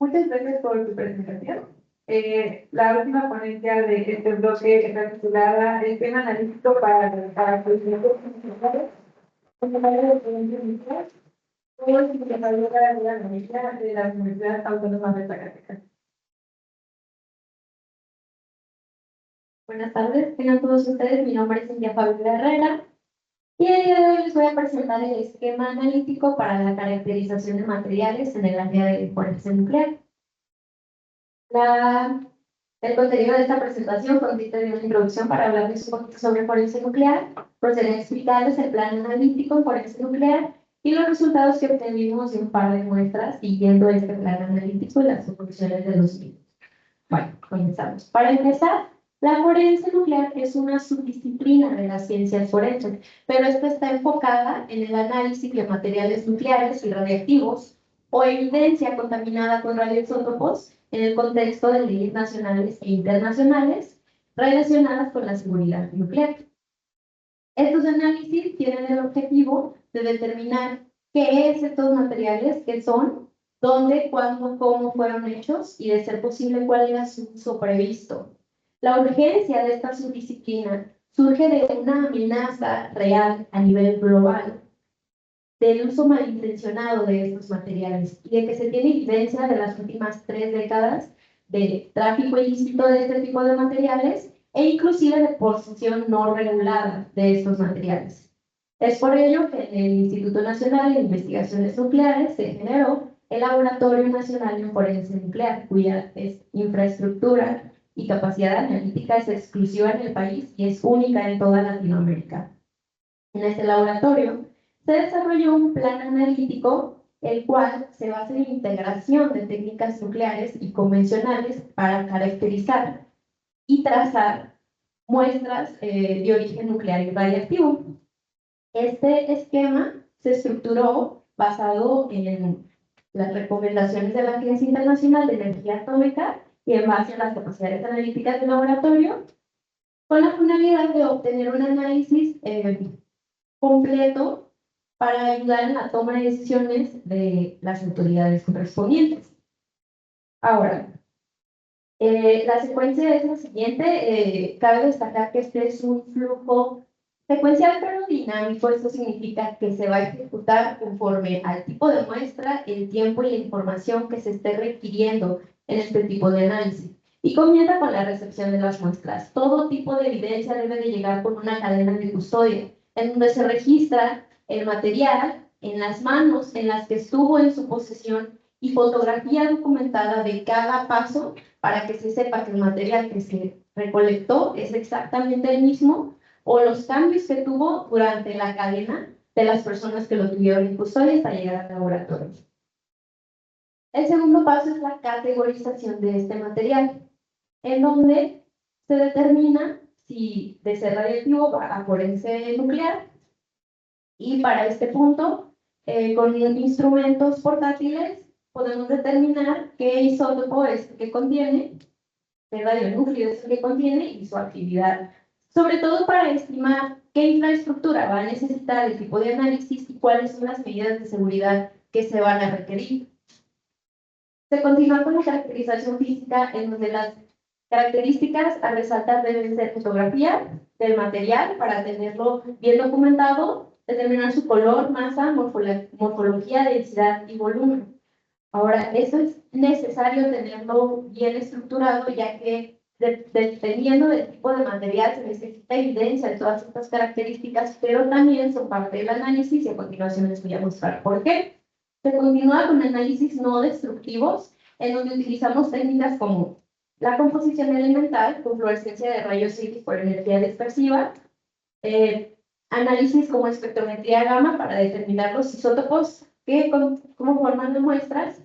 Muchas gracias por tu presentación. La última ponencia de este bloque está titulada El tema analítico para procedimientos funcionales, con la de experiencia inicial, por investigadora de la Universidad de la Universidad Autónoma de Zacatecas. Buenas tardes, tengan todos ustedes. Mi nombre es Cintia Fabiola Herrera y el día de hoy les voy a presentar el esquema analítico para la caracterización de materiales en el área de forense nuclear. El contenido de esta presentación consiste de una introducción para hablarles un poquito sobre forense nuclear, proceder a explicarles el plan analítico en forense nuclear y los resultados que obtuvimos de un par de muestras siguiendo este plan analítico y las conclusiones de los mismos. Bueno, comenzamos. Para empezar, la forense nuclear es una subdisciplina de las ciencias forenses, pero esta está enfocada en el análisis de materiales nucleares y radiactivos o evidencia contaminada con radioisótopos en el contexto de leyes nacionales e internacionales relacionadas con la seguridad nuclear. Estos análisis tienen el objetivo de determinar qué es estos materiales, qué son, dónde, cuándo, cómo fueron hechos y, de ser posible, cuál era su uso previsto. La urgencia de esta subdisciplina surge de una amenaza real a nivel global del uso malintencionado de estos materiales y de que se tiene evidencia de las últimas 3 décadas de tráfico ilícito de este tipo de materiales e inclusive de posesión no regulada de estos materiales. Es por ello que en el Instituto Nacional de Investigaciones Nucleares se generó el Laboratorio Nacional de Forense Nuclear, cuya infraestructura y capacidad analítica es exclusiva en el país y es única en toda Latinoamérica. En este laboratorio se desarrolló un plan analítico, el cual se basa en la integración de técnicas nucleares y convencionales para caracterizar y trazar muestras de origen nuclear y radiactivo. Este esquema se estructuró basado en las recomendaciones de la Agencia Internacional de Energía Atómica y en base a las capacidades analíticas del laboratorio, con la finalidad de obtener un análisis completo para ayudar en la toma de decisiones de las autoridades correspondientes. Ahora, la secuencia es la siguiente. Cabe destacar que este es un flujo secuencial pero dinámico. Esto significa que se va a ejecutar conforme al tipo de muestra, el tiempo y la información que se esté requiriendo en este tipo de análisis. Y comienza con la recepción de las muestras. Todo tipo de evidencia debe de llegar con una cadena de custodia, en donde se registra el material en las manos en las que estuvo en su posesión y fotografía documentada de cada paso para que se sepa que el material que se recolectó es exactamente el mismo o los cambios que tuvo durante la cadena de las personas que lo tuvieron en custodia hasta llegar al laboratorio. El segundo paso es la categorización de este material, en donde se determina si de ser radiactivo va a forense nuclear, y para este punto, con instrumentos portátiles, podemos determinar qué isótopo es el que contiene, qué radionúcleo es el que contiene y su actividad. Sobre todo para estimar qué infraestructura va a necesitar el tipo de análisis y cuáles son las medidas de seguridad que se van a requerir. Se continúa con la caracterización física, en donde las características a resaltar deben ser fotografía del material para tenerlo bien documentado, determinar su color, masa, morfología, densidad y volumen. Ahora, eso es necesario tenerlo bien estructurado, ya que dependiendo del tipo de material se necesita evidencia de todas estas características, pero también son parte del análisis y a continuación les voy a mostrar por qué. Se continúa con análisis no destructivos, en donde utilizamos técnicas como la composición elemental con fluorescencia de rayos X por energía dispersiva, análisis como espectrometría gamma para determinar los isótopos que como forman de muestras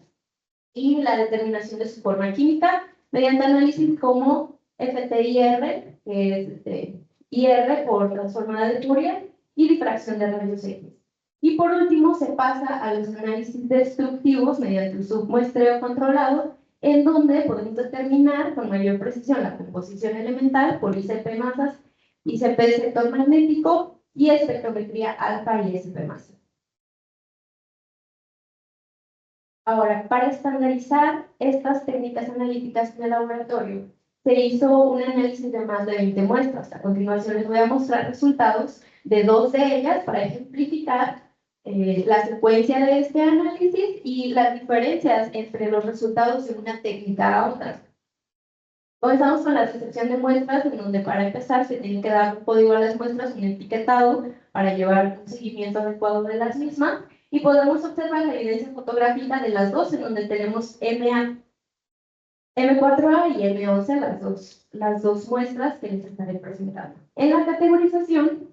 y la determinación de su forma química mediante análisis como FTIR, que es IR por transformada de Fourier, y difracción de rayos X. Y por último se pasa a los análisis destructivos mediante un submuestreo controlado, en donde podemos determinar con mayor precisión la composición elemental por ICP masas, ICP sector magnético y espectrometría alfa y SP masa. Ahora, para estandarizar estas técnicas analíticas en el laboratorio, se hizo un análisis de más de 20 muestras. A continuación les voy a mostrar resultados de 2 de ellas para ejemplificar la secuencia de este análisis y las diferencias entre los resultados de una técnica a otra. Comenzamos con la recepción de muestras, en donde para empezar se tiene que dar un código a las muestras, un etiquetado para llevar un seguimiento adecuado de las mismas, y podemos observar la evidencia fotográfica de las dos, en donde tenemos M4A y M11, las dos muestras que les estaré presentando. En la categorización,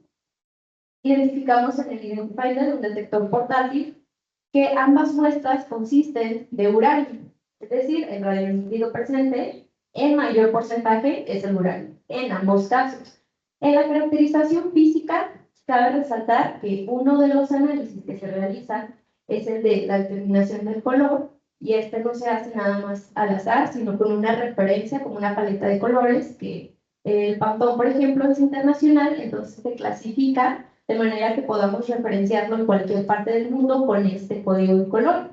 identificamos en el Identifier un detector portátil que ambas muestras consisten de uranio, es decir, el radioemitido presente en mayor porcentaje es el uranio, en ambos casos. En la caracterización física, cabe resaltar que uno de los análisis que se realizan es el de la determinación del color, y este no se hace nada más al azar, sino con una referencia, como una paleta de colores, que el Pantone, por ejemplo, es internacional, entonces se clasifica de manera que podamos referenciarlo en cualquier parte del mundo con este código de color.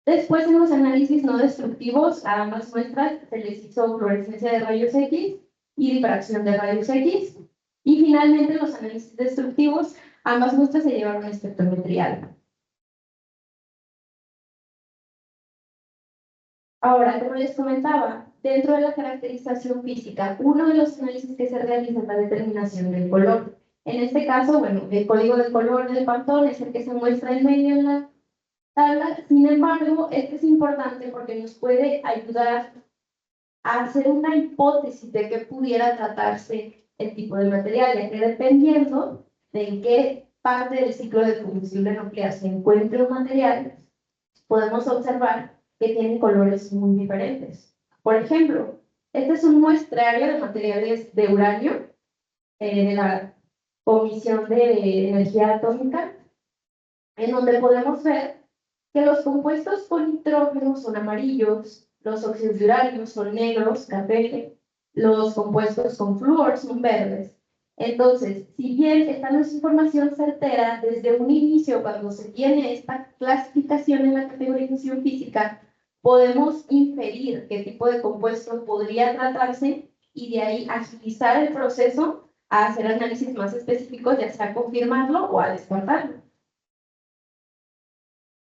Después, en los análisis no destructivos, a ambas muestras se les hizo fluorescencia de rayos X y difracción de rayos X. Y finalmente, en los análisis destructivos, ambas muestras se llevaron a espectrometría alfa. Ahora, como les comentaba, dentro de la caracterización física, uno de los análisis que se realiza es la determinación del color. En este caso, bueno, el código de color del Pantone es el que se muestra en medio en la tabla. Sin embargo, este es importante porque nos puede ayudar a hacer una hipótesis de qué pudiera tratarse el tipo de material, ya que dependiendo de en qué parte del ciclo de combustible nuclear se encuentre un material, podemos observar que tienen colores muy diferentes. Por ejemplo, este es un muestrario de materiales de uranio de la Comisión de Energía Atómica, en donde podemos ver que los compuestos con nitrógeno son amarillos, los óxidos de uranio son negros, café, los compuestos con flúor son verdes. Entonces, si bien esta no es información certera, desde un inicio, cuando se tiene esta clasificación en la categorización física, podemos inferir qué tipo de compuesto podría tratarse y de ahí agilizar el proceso a hacer análisis más específicos, ya sea a confirmarlo o a descartarlo.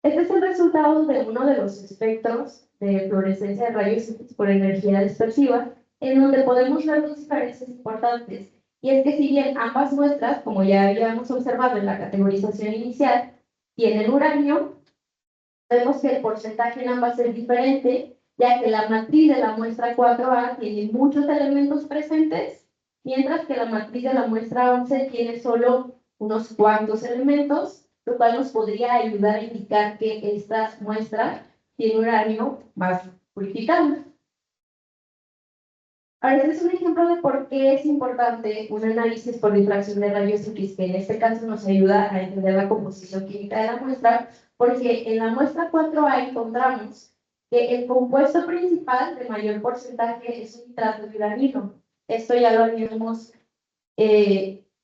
Este es el resultado de uno de los espectros de fluorescencia de rayos X por energía dispersiva, en donde podemos ver dos diferencias importantes. Y es que si bien ambas muestras, como ya habíamos observado en la categorización inicial, tienen uranio, vemos que el porcentaje en ambas es diferente, ya que la matriz de la muestra 4A tiene muchos elementos presentes, mientras que la matriz de la muestra 11 tiene solo unos cuantos elementos, lo cual nos podría ayudar a indicar que esta muestra tiene uranio más purificado. Ahora, este es un ejemplo de por qué es importante un análisis por difracción de rayos X, que en este caso nos ayuda a entender la composición química de la muestra, porque en la muestra 4A encontramos que el compuesto principal de mayor porcentaje es un nitrato de uranilo. Esto ya lo habíamos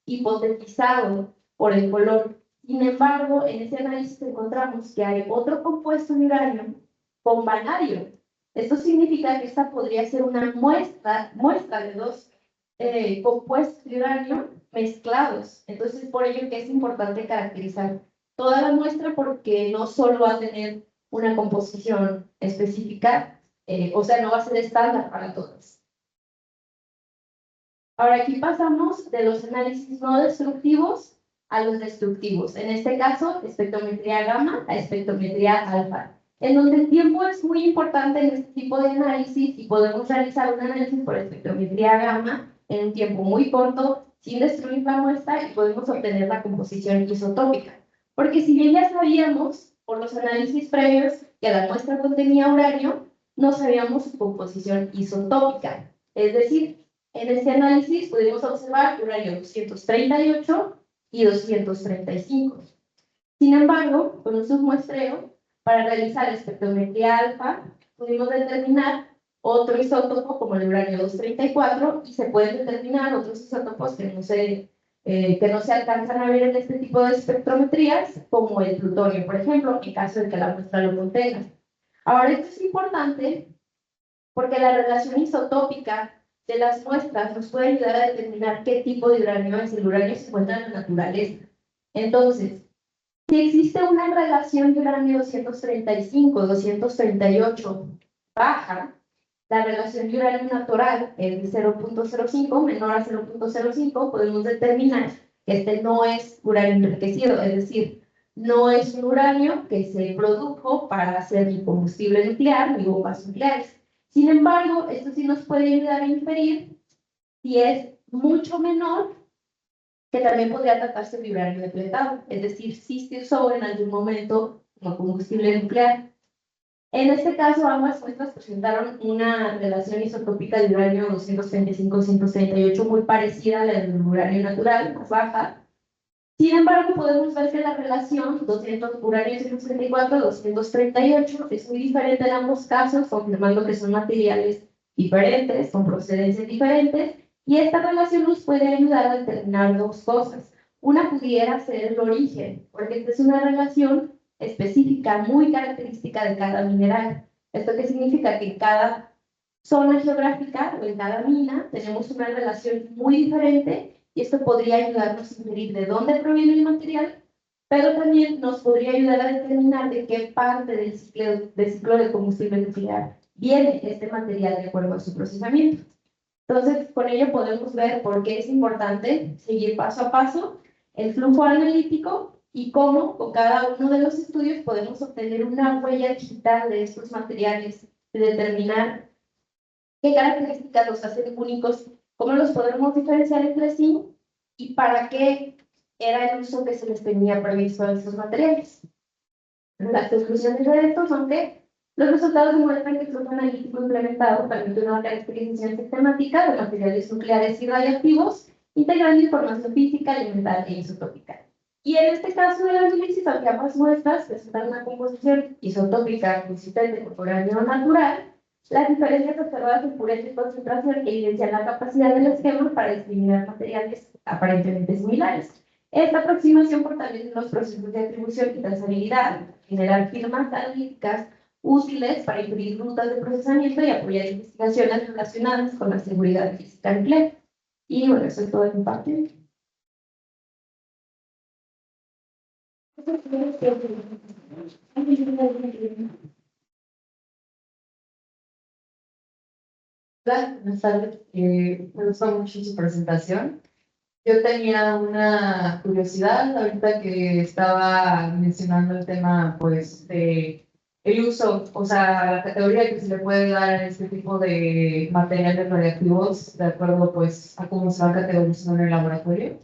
hipotetizado por el color. Sin embargo, en ese análisis encontramos que hay otro compuesto de uranio con vanadio. Esto significa que esta podría ser una muestra de dos compuestos de uranio mezclados. Entonces, por ello que es importante caracterizar toda la muestra, porque no solo va a tener una composición específica, o sea, no va a ser estándar para todas. Ahora aquí pasamos de los análisis no destructivos a los destructivos. En este caso, espectrometría gamma a espectrometría alfa, en donde el tiempo es muy importante en este tipo de análisis, y podemos realizar un análisis por espectrometría gamma en un tiempo muy corto, sin destruir la muestra, y podemos obtener la composición isotópica. Porque si bien ya sabíamos por los análisis previos que la muestra contenía uranio, no sabíamos su composición isotópica. Es decir, en este análisis pudimos observar uranio 238 y 235. Sin embargo, con un submuestreo, para realizar espectrometría alfa, pudimos determinar otro isótopo como el uranio 234, y se pueden determinar otros isótopos que no se alcanzan a ver en este tipo de espectrometrías, como el plutonio, por ejemplo, en caso de que la muestra lo contenga. Ahora, esto es importante porque la relación isotópica de las muestras nos puede ayudar a determinar qué tipo de uranio es. El uranio se encuentra en la naturaleza. Entonces, si existe una relación de uranio 235, 238 baja, la relación de uranio natural es de 0.05, menor a 0.05, podemos determinar que este no es uranio enriquecido, es decir, no es un uranio que se produjo para hacer ni combustible nuclear ni bombas nucleares. Sin embargo, esto sí nos puede ayudar a inferir si es mucho menor, que también podría tratarse de uranio depletado, es decir, si se usó en algún momento como combustible nuclear. En este caso, ambas muestras presentaron una relación isotópica de uranio 235-238 muy parecida a la del uranio natural, más baja. Sin embargo, podemos ver que la relación uranio 234-238 es muy diferente en ambos casos, confirmando que son materiales diferentes, con procedencias diferentes, y esta relación nos puede ayudar a determinar dos cosas. Una pudiera ser el origen, porque esta es una relación específica, muy característica de cada mineral. ¿Esto qué significa? Que en cada zona geográfica o en cada mina tenemos una relación muy diferente y esto podría ayudarnos a inferir de dónde proviene el material, pero también nos podría ayudar a determinar de qué parte del ciclo de combustible nuclear viene este material de acuerdo a su procesamiento. Entonces, con ello podemos ver por qué es importante seguir paso a paso el flujo analítico y cómo con cada uno de los estudios podemos obtener una huella digital de estos materiales, de determinar qué características los hacen únicos, cómo los podemos diferenciar entre sí y para qué era el uso que se les tenía previsto a estos materiales. Las conclusiones de esto son que los resultados demuestran que el flujo analítico implementado permite una caracterización sistemática de materiales nucleares y radiactivos, integrando información física, elemental e isotópica. Y en este caso del análisis, aunque ambas muestras presentan una composición isotópica consistente con uranio natural, las diferencias observadas en pureza y concentración evidencian la capacidad del esquema para discriminar materiales aparentemente similares. Esta aproximación fortalece los procesos de atribución y trazabilidad, generar firmas analíticas útiles para inferir rutas de procesamiento y apoyar investigaciones relacionadas con la seguridad física nuclear. Y bueno, eso es todo de mi parte. Hola, buenas tardes. Me gustó mucho su presentación. Yo tenía una curiosidad ahorita que estaba mencionando el tema, pues, de el uso, o sea, la categoría que se le puede dar a este tipo de materiales radiactivos, de acuerdo, pues, a cómo se va categorizando en el laboratorio.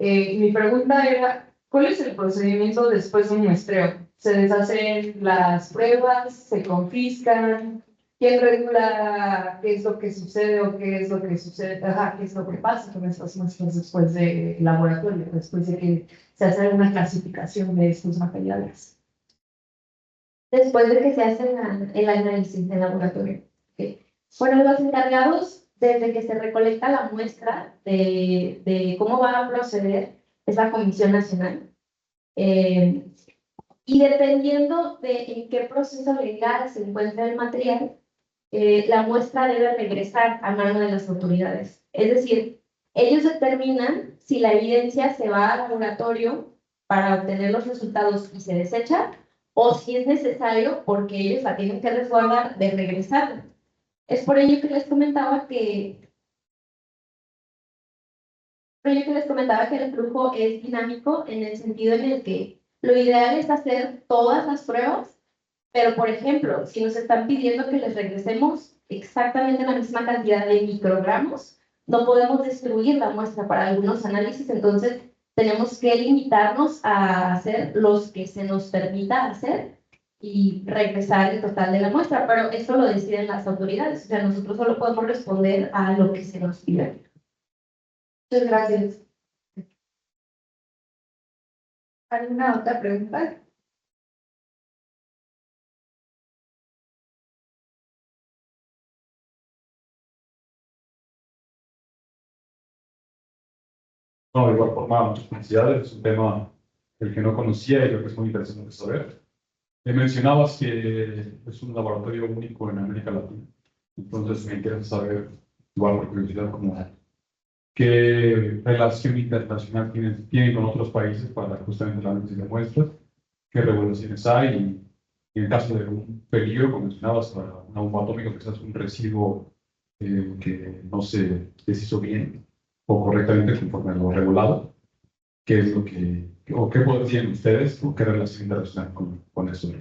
Y mi pregunta era, ¿cuál es el procedimiento después de un muestreo? ¿Se deshacen las pruebas? ¿Se confiscan? ¿Quién regula qué es lo que sucede o qué es lo que sucede? Ajá, qué es lo que pasa con estas muestras después del laboratorio, después de que se hace una clasificación de estos materiales? Después de que se hace el análisis de laboratorio. ¿Okay? Bueno, los encargados, desde que se recolecta la muestra de cómo va a proceder, es la Comisión Nacional. Y dependiendo de en qué proceso legal se encuentra el material, la muestra debe regresar a mano de las autoridades. Es decir, ellos determinan si la evidencia se va al laboratorio para obtener los resultados y se desecha, o si es necesario, porque ellos la tienen que resguardar, de regresar. Es por ello que les comentaba que el flujo es dinámico en el sentido en el que lo ideal es hacer todas las pruebas, pero por ejemplo, si nos están pidiendo que les regresemos exactamente la misma cantidad de microgramos, no podemos destruir la muestra para algunos análisis, entonces tenemos que limitarnos a hacer los que se nos permita hacer y regresar el total de la muestra, pero esto lo deciden las autoridades, o sea, nosotros solo podemos responder a lo que se nos pide. Muchas gracias. ¿Alguna otra pregunta? No, de igual forma, muchas felicidades. Es un tema del que no conocía y creo que es muy interesante saber. Mencionabas que es un laboratorio único en América Latina. Entonces me interesa saber, igual por curiosidad, como qué relación internacional tienen con otros países para justamente el análisis de muestras, qué regulaciones hay y en caso de un peligro, como mencionabas, para una bomba atómica, quizás un residuo que no se deshizo bien o correctamente conforme a lo regulado, qué es lo que, o qué poder tienen ustedes o qué relación internacional con eso.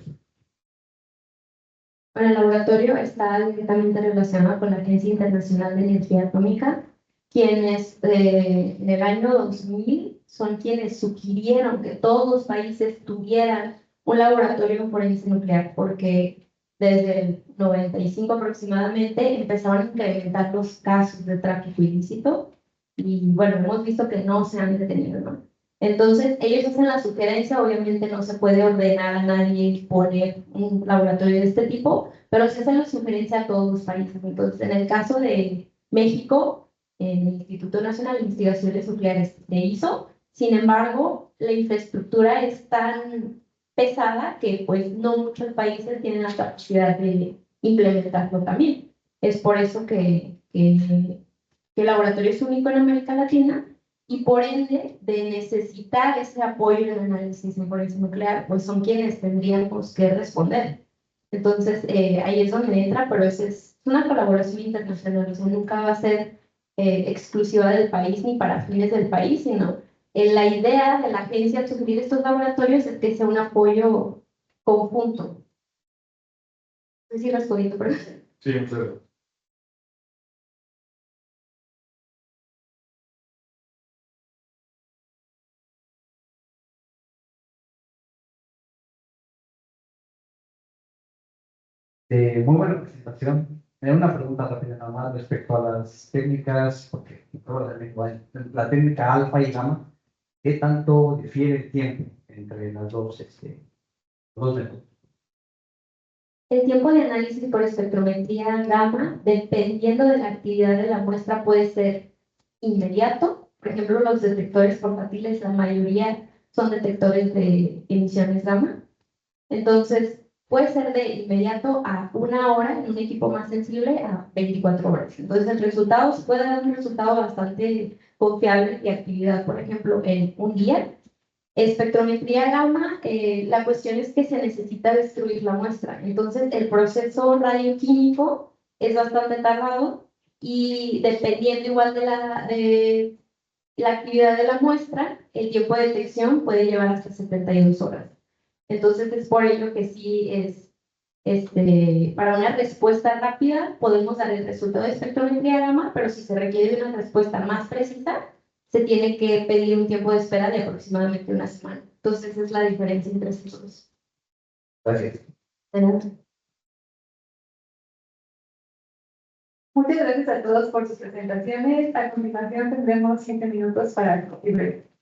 Bueno, el laboratorio está directamente relacionado con la Agencia Internacional de Energía Atómica, quienes en el año 2000 son quienes sugirieron que todos los países tuvieran un laboratorio forense nuclear, porque desde el 95 aproximadamente empezaron a incrementar los casos de tráfico ilícito y bueno, hemos visto que no se han detenido, ¿no? Entonces, ellos hacen la sugerencia, obviamente no se puede ordenar a nadie poner un laboratorio de este tipo, pero se hace la sugerencia a todos los países. Entonces, en el caso de México, el Instituto Nacional de Investigaciones Nucleares se hizo, sin embargo, la infraestructura es tan pesada que pues no muchos países tienen la capacidad de implementarlo también. Es por eso que el laboratorio es único en América Latina y por ende de necesitar ese apoyo en el análisis de forense nuclear, pues son quienes tendríamos que responder. Entonces, ahí es donde entra, pero es una colaboración internacional, o sea, nunca va a ser exclusiva del país ni para fines del país, sino la idea de la agencia al sugerir estos laboratorios es que sea un apoyo conjunto. No sé si respondí tu pregunta. Sí, muchas gracias. Muy buena presentación. Una pregunta rápida nada más respecto a las técnicas, porque probablemente la técnica alfa y gamma, ¿qué tanto difiere el tiempo entre las dos, los dos métodos? El tiempo de análisis por espectrometría gamma, dependiendo de la actividad de la muestra, puede ser inmediato. Por ejemplo, los detectores portátiles, la mayoría son detectores de emisiones gamma. Entonces, puede ser de inmediato a 1 hora en un equipo más sensible a 24 horas. Entonces, el resultado se puede dar un resultado bastante confiable de actividad, por ejemplo, en un día. Espectrometría gamma, la cuestión es que se necesita destruir la muestra. Entonces, el proceso radioquímico es bastante tardado y dependiendo igual de la actividad de la muestra, el tiempo de detección puede llevar hasta 72 horas. Entonces, es por ello que sí es, para una respuesta rápida, podemos dar el resultado de espectrometría gamma, pero si se requiere de una respuesta más precisa, se tiene que pedir un tiempo de espera de aproximadamente 1 semana. Entonces, es la diferencia entre estos dos. Gracias. Muchas gracias a todos por sus presentaciones. A continuación tendremos 5 minutos para el coffee break.